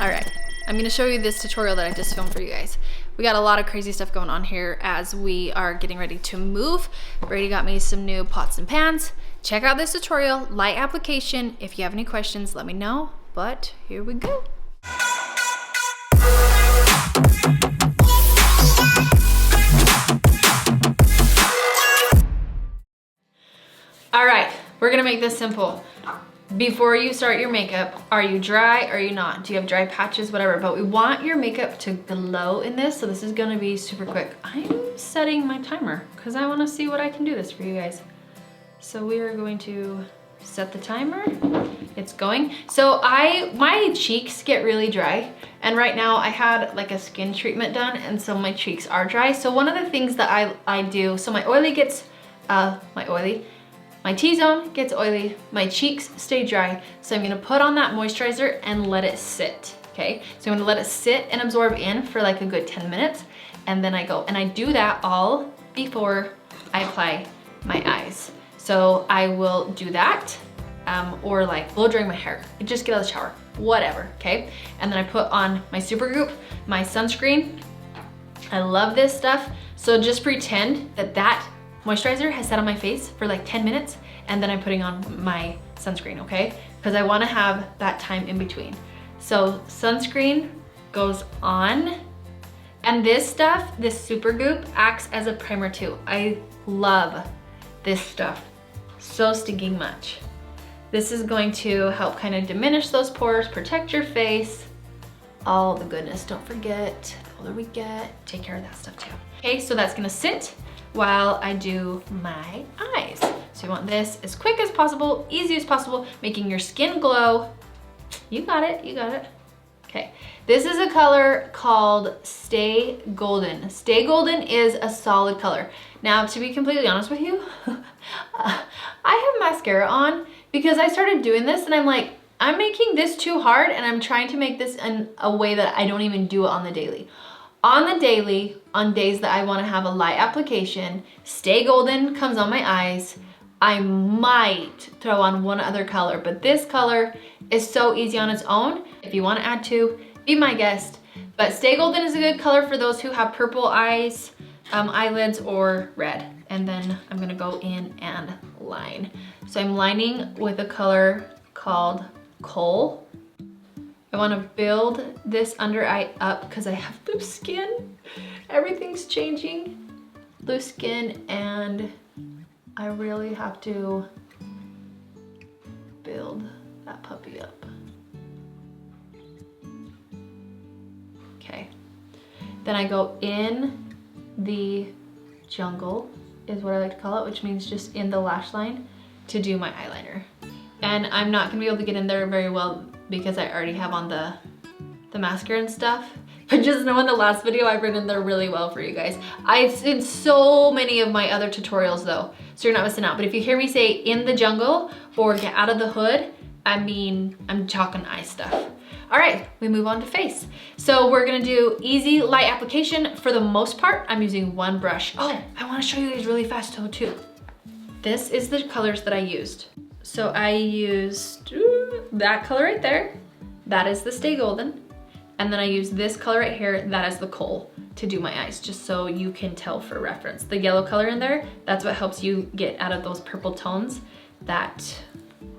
All right, I'm gonna show you this tutorial that I just filmed for you guys. We got a lot of crazy stuff going on here as we are getting ready to move. Brady got me some new pots and pans. Check out this tutorial, light application. If you have any questions, let me know, but here we go. All right, we're gonna make this simple. Before you start your makeup, are you dry or are you not? Do you have dry patches, whatever, but we want your makeup to glow in this, so this is gonna be super quick. I'm setting my timer because I wanna see what I can do this for you guys. So we are going to set the timer. It's going. So my cheeks get really dry, and right now I had like a skin treatment done, and so my cheeks are dry. So one of the things that I do, so my oily gets, my T-zone gets oily, my cheeks stay dry, so I'm gonna put on that moisturizer and let it sit, okay? So I'm gonna let it sit and absorb in for like a good 10 minutes, and then I go, and I do that all before I apply my eyes. So I will do that, or like blow drying my hair, just get out of the shower, whatever, okay? And then I put on my Supergoop, my sunscreen. I love this stuff, so just pretend that moisturizer has sat on my face for like 10 minutes, and then I'm putting on my sunscreen, okay? Because I wanna have that time in between. So sunscreen goes on, and this stuff, this Supergoop, acts as a primer too. I love this stuff so stinking much. This is going to help kind of diminish those pores, protect your face, all the goodness. Don't forget, the older we get, take care of that stuff too. Okay, so that's gonna sit while I do my eyes. So you want this as quick as possible, easy as possible, making your skin glow. You got it, you got it. Okay, this is a color called Stay Golden. Stay Golden is a solid color. Now, to be completely honest with you, I have mascara on because I started doing this and I'm like, I'm making this too hard and I'm trying to make this in a way that I don't even do it on the daily. On the daily, on days that I want to have a light application, Stay Golden comes on my eyes. I might throw on one other color, but this color is so easy on its own. If you want to add two, be my guest. But Stay Golden is a good color for those who have purple eyes, eyelids, or red. And then I'm gonna go in and line. So I'm lining with a color called Coal. I want to build this under eye up because I have loose skin. Everything's changing. Loose skin, and I really have to build that puppy up. Okay. Then I go in the jungle, is what I like to call it, which means just in the lash line to do my eyeliner. And I'm not gonna be able to get in there very well because I already have on the mascara and stuff. But just know in the last video, I've been in there really well for you guys. I've seen so many of my other tutorials though, so you're not missing out. But if you hear me say in the jungle or get out of the hood, I mean, I'm talking eye stuff. All right, we move on to face. So we're gonna do easy light application. For the most part, I'm using one brush. Oh, I wanna show you guys really fast though too. This is the colors that I used. So I used that color right there. That is the Stay Golden. And then I use this color right here. That is the Coal to do my eyes, just so you can tell for reference. The yellow color in there, that's what helps you get out of those purple tones that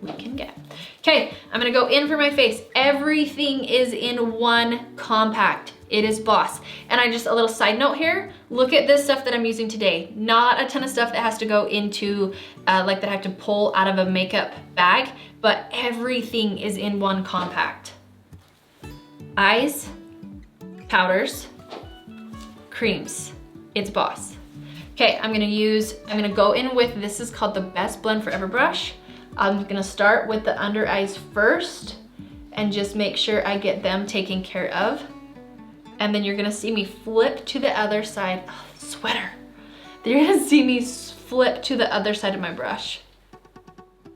we can get. Okay, I'm gonna go in for my face. Everything is in one compact. It is Boss. And I just, a little side note here, look at this stuff that I'm using today. Not a ton of stuff that has to go into, like that I have to pull out of a makeup bag, but everything is in one compact. Eyes, powders, creams. It's Boss. Okay, I'm gonna go in with, this is called the Best Blend Forever brush. I'm gonna start with the under eyes first and just make sure I get them taken care of. And then you're gonna see me flip to the other side. Oh, sweater. You're gonna see me flip to the other side of my brush.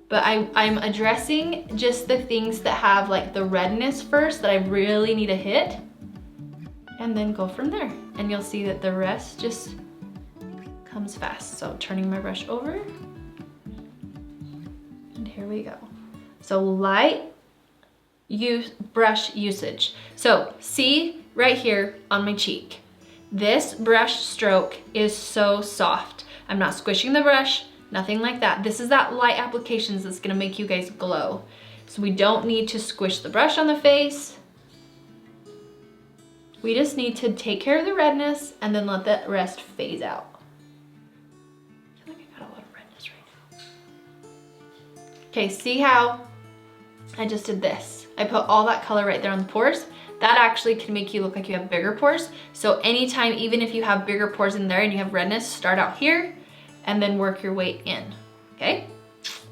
But I'm addressing just the things that have like the redness first that I really need to hit, and then go from there. And you'll see that the rest just comes fast. So turning my brush over, and here we go. So light brush usage. So see right here on my cheek, this brush stroke is so soft. I'm not squishing the brush, nothing like that. This is that light applications that's gonna make you guys glow. So we don't need to squish the brush on the face. We just need to take care of the redness and then let the rest phase out. I feel like I got a lot of redness right now. Okay, see how I just did this? I put all that color right there on the pores. That actually can make you look like you have bigger pores. So anytime, even if you have bigger pores in there and you have redness, start out here and then work your way in, okay?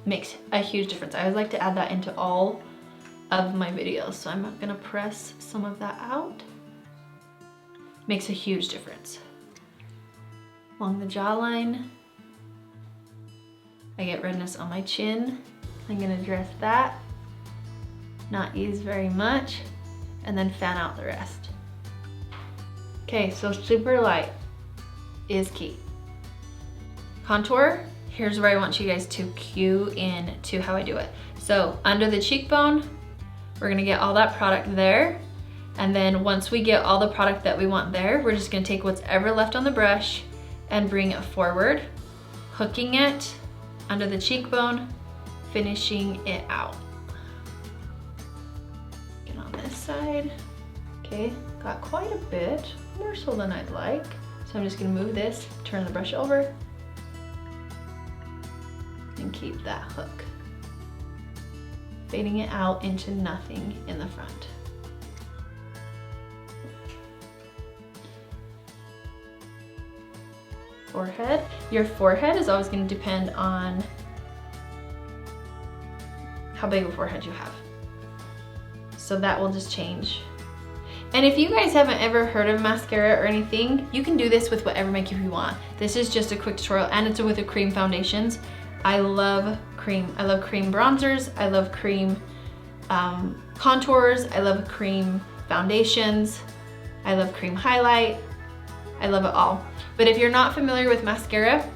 Makes a huge difference. I always like to add that into all of my videos. So I'm gonna press some of that out. Makes a huge difference. Along the jawline. I get redness on my chin. I'm gonna address that. Not use very much. And then fan out the rest. Okay, so super light is key. Contour, here's where I want you guys to cue in to how I do it. So under the cheekbone, we're gonna get all that product there. And then once we get all the product that we want there, we're just gonna take what's ever left on the brush and bring it forward, hooking it under the cheekbone, finishing it out. Get on this side. Okay, got quite a bit, more so than I'd like. So I'm just gonna move this, turn the brush over, and keep that hook. Fading it out into nothing in the front. Forehead. Your forehead is always going to depend on how big of a forehead you have. So that will just change. And if you guys haven't ever heard of mascara or anything, you can do this with whatever makeup you want. This is just a quick tutorial and it's with the cream foundations. I love cream. I love cream bronzers. I love cream contours. I love cream foundations. I love cream highlight. I love it all. But if you're not familiar with mascara,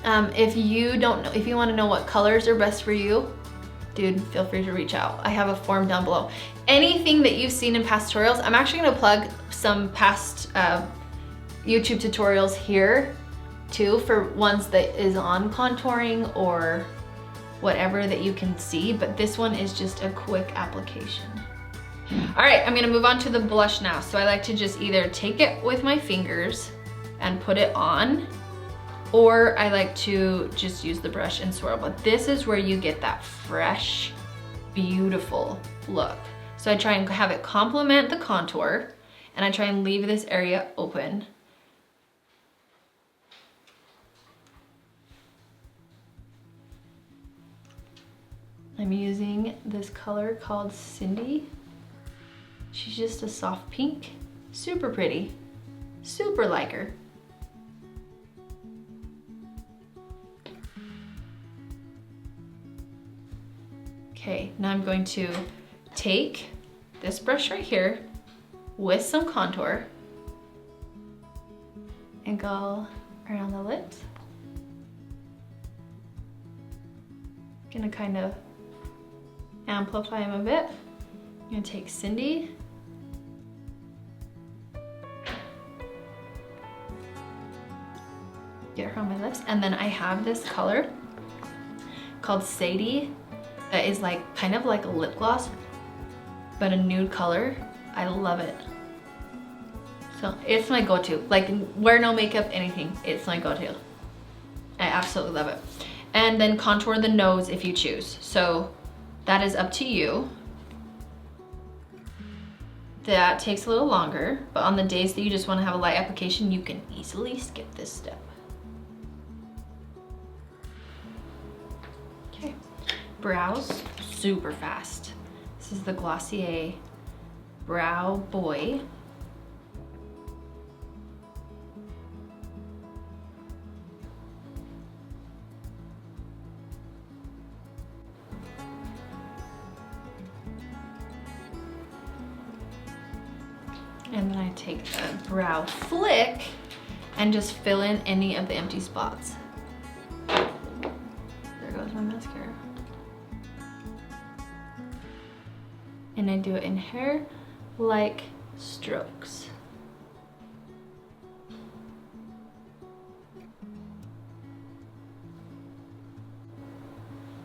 if you want to know what colors are best for you, dude, feel free to reach out. I have a form down below. Anything that you've seen in past tutorials, I'm actually gonna plug some past YouTube tutorials here too for ones that is on contouring or whatever that you can see, but this one is just a quick application. All right, I'm gonna move on to the blush now. So I like to just either take it with my fingers and put it on, or I like to just use the brush and swirl. But this is where you get that fresh, beautiful look. So I try and have it complement the contour, and I try and leave this area open. I'm using this color called Cindy. She's just a soft pink, super pretty, super like her. Okay, now I'm going to take this brush right here with some contour and go around the lips. Gonna kind of amplify them a bit. I'm gonna take Cindy. Get her on my lips, and then I have this color called Sadie that is like kind of like a lip gloss, but a nude color. I love it. So it's my go-to. Like, wear no makeup, anything. It's my go-to. I absolutely love it. And then contour the nose if you choose. So that is up to you. That takes a little longer, but on the days that you just want to have a light application, you can easily skip this step. Okay, brows, super fast. This is the Glossier Brow Boy. And then I take a brow flick and just fill in any of the empty spots. There goes my mascara. and I do it in hair-like strokes.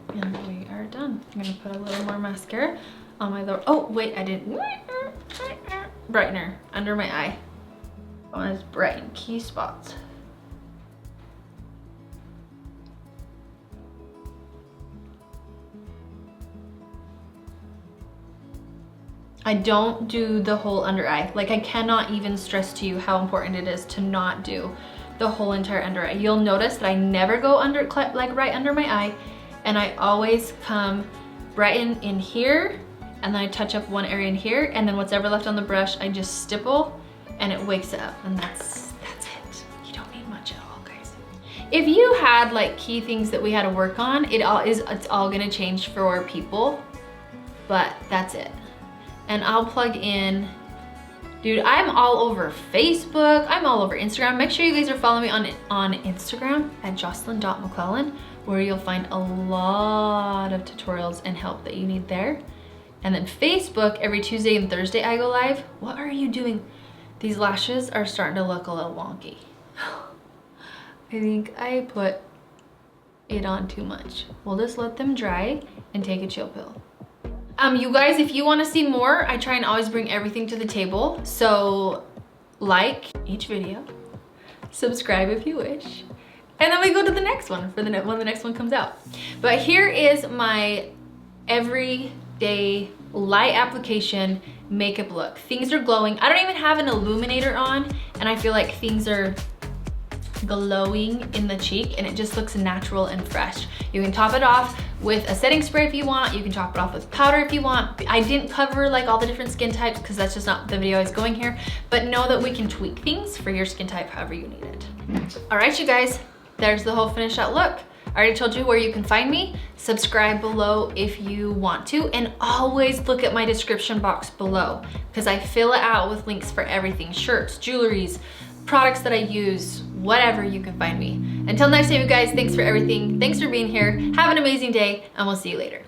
And we are done. I'm gonna put a little more mascara on my lower, oh wait, I didn't, brightener under my eye. I want to brighten key spots. I don't do the whole under eye. Like, I cannot even stress to you how important it is to not do the whole entire under eye. You'll notice that I never go under, like right under my eye, and I always come brighten in here, and then I touch up one area in here, and then what's ever left on the brush, I just stipple, and it wakes it up, and that's it. You don't need much at all, guys. If you had like key things that we had to work on, it's all gonna change for people, but that's it. And I'll plug in, dude, I'm all over Facebook, I'm all over Instagram. Make sure you guys are following me on Instagram at Jocelyn.McClellan, where you'll find a lot of tutorials and help that you need there. And then Facebook, every Tuesday and Thursday I go live. What are you doing? These lashes are starting to look a little wonky. I think I put it on too much. We'll just let them dry and take a chill pill. You guys, if you want to see more, I try and always bring everything to the table. So like each video, subscribe if you wish, and then we go to the next one when the next one comes out. But here is my everyday light application makeup look. Things are glowing. I don't even have an illuminator on, and I feel like things are glowing in the cheek, and it just looks natural and fresh. You can top it off with a setting spray if you want. You can top it off with powder if you want. I didn't cover like all the different skin types because that's just not the video I was going here, but know that we can tweak things for your skin type however you need it. All right, you guys, there's the whole finished out look. I already told you where you can find me. Subscribe below if you want to, and always look at my description box below because I fill it out with links for everything: shirts, jewelries, products that I use, whatever, you can find me. Until next time, you guys, thanks for everything. Thanks for being here. Have an amazing day, and we'll see you later.